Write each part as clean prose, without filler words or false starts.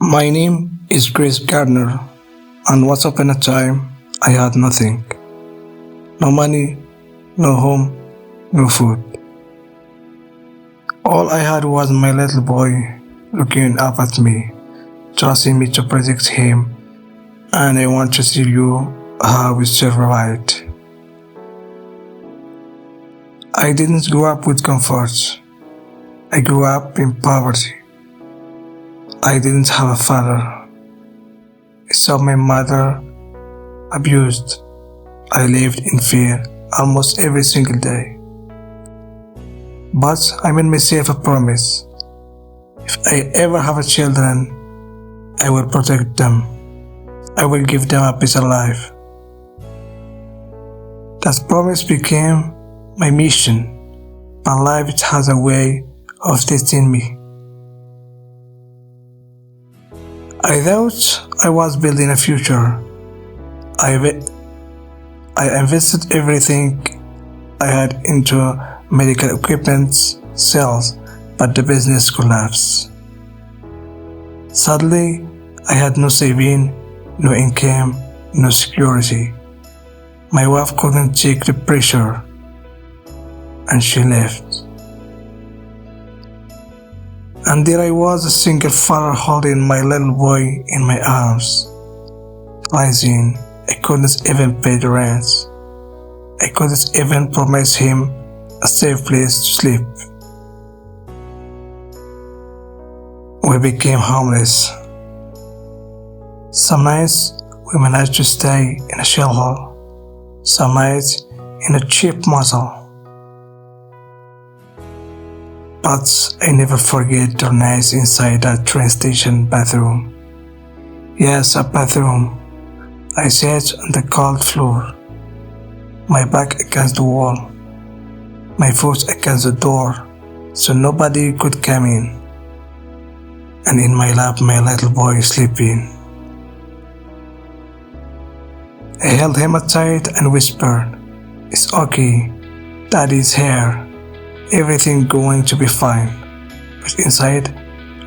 My name is Chris Gardner, and once upon a time, I had nothing. No money, no home, no food. All I had was my little boy looking up at me, trusting me to protect him, and I want to tell you how we survived. I didn't grow up with comfort. I grew up in poverty. I didn't have a father. I saw my mother abused. I lived in fear almost every single day. But I made myself a promise. If I ever have a children, I will protect them. I will give them a better life. That promise became my mission, but life has a way of testing me. I thought I was building a future. I invested everything I had into medical equipment sales, but the business collapsed. Sadly, I had no saving, no income, no security. My wife couldn't take the pressure, and she left. And there I was, a single father holding my little boy in my arms, realizing I couldn't even pay the rent. I couldn't even promise him a safe place to sleep. We became homeless. Some nights we managed to stay in a shelter, some nights in a cheap motel. But I never forget the nights inside that train station bathroom. Yes, a bathroom. I sat on the cold floor, my back against the wall, my foot against the door, so nobody could come in. And in my lap, my little boy sleeping. I held him tight and whispered, "It's okay, Daddy's here. Everything going to be fine." But inside,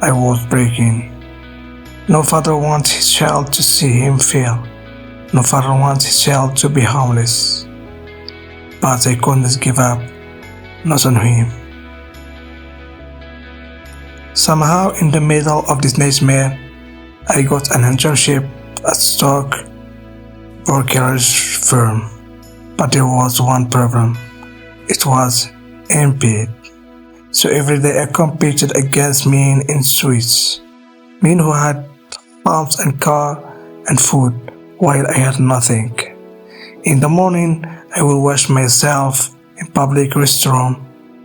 I was breaking. No father wants his child to see him fail. No father wants his child to be homeless. But I couldn't give up, not on him. Somehow, in the middle of this nightmare, I got an internship at stock brokerage firm. But there was one problem. It was unpaid. So every day I competed against men in suites, men who had homes and car and food, while I had nothing. In the morning, I would wash myself in public restroom,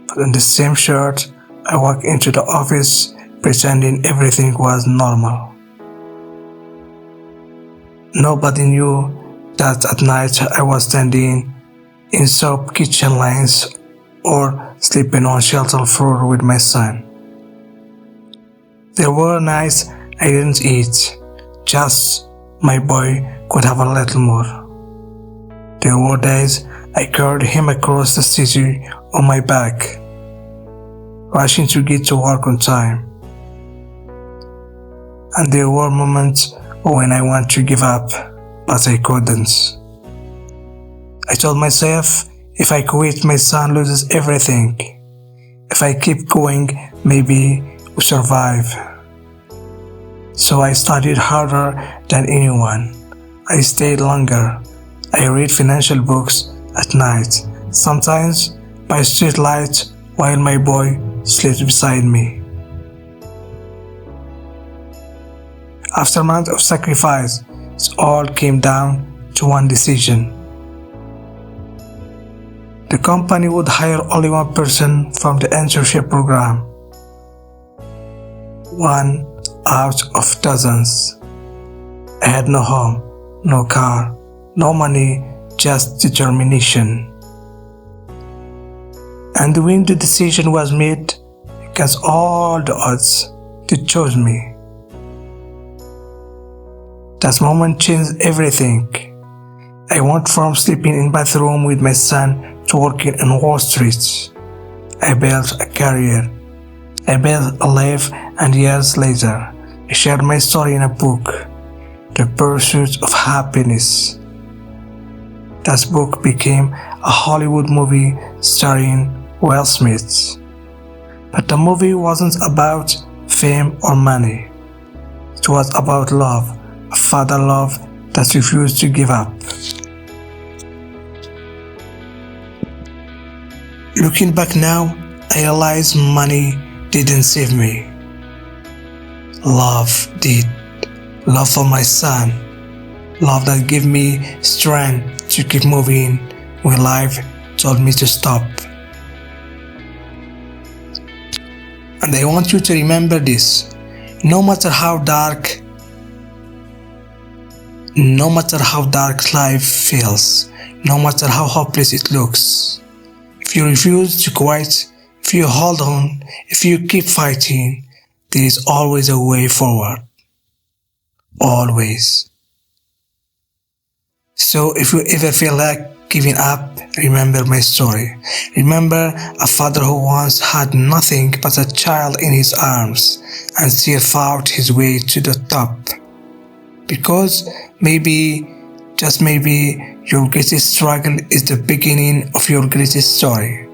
but in the same shirt, I walked into the office pretending everything was normal. Nobody knew that at night I was standing in soap kitchen lines or sleeping on shelter floor with my son. There were nights I didn't eat, just my boy could have a little more. There were days I carried him across the city on my back, rushing to get to work on time. And there were moments when I wanted to give up, but I couldn't. I told myself, if I quit, my son loses everything. If I keep going, maybe we survive. So I studied harder than anyone. I stayed longer. I read financial books at night, sometimes by street light while my boy slept beside me. After months of sacrifice, it all came down to one decision. The company would hire only one person from the internship program. One out of dozens. I had no home, no car, no money, just determination. And when the decision was made, against all the odds, they chose me. That moment changed everything. I went from sleeping in bathroom with my son to working on Wall Street. I built a career. I built a life, and years later, I shared my story in a book, The Pursuit of Happyness. That book became a Hollywood movie starring Will Smith. But the movie wasn't about fame or money. It was about love, a father love that refused to give up. Looking back now, I realize money didn't save me. Love did. Love for my son. Love that gave me strength to keep moving when life told me to stop. And I want you to remember this. No matter how dark life feels, no matter how hopeless it looks, if you refuse to quit, if you hold on, if you keep fighting, there is always a way forward. Always. So if you ever feel like giving up, remember my story. Remember a father who once had nothing but a child in his arms and still fought his way to the top. Because maybe, just maybe, your greatest struggle is the beginning of your greatest story.